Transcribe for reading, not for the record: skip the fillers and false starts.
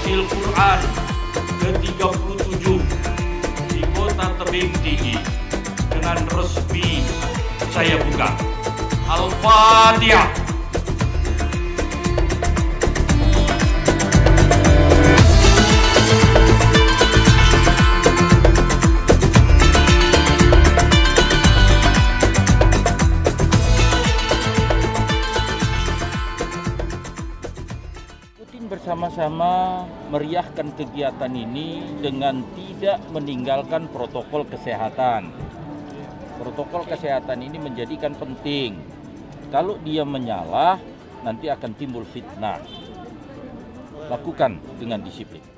Tahfil Quran ke-37 di Kota Tebing Tinggi dengan resmi saya buka. Al-Fatihah. Bersama-sama meriahkan kegiatan ini dengan tidak meninggalkan protokol kesehatan. Protokol kesehatan ini menjadikan penting. Kalau dia menyalah, nanti akan timbul fitnah. Lakukan dengan disiplin.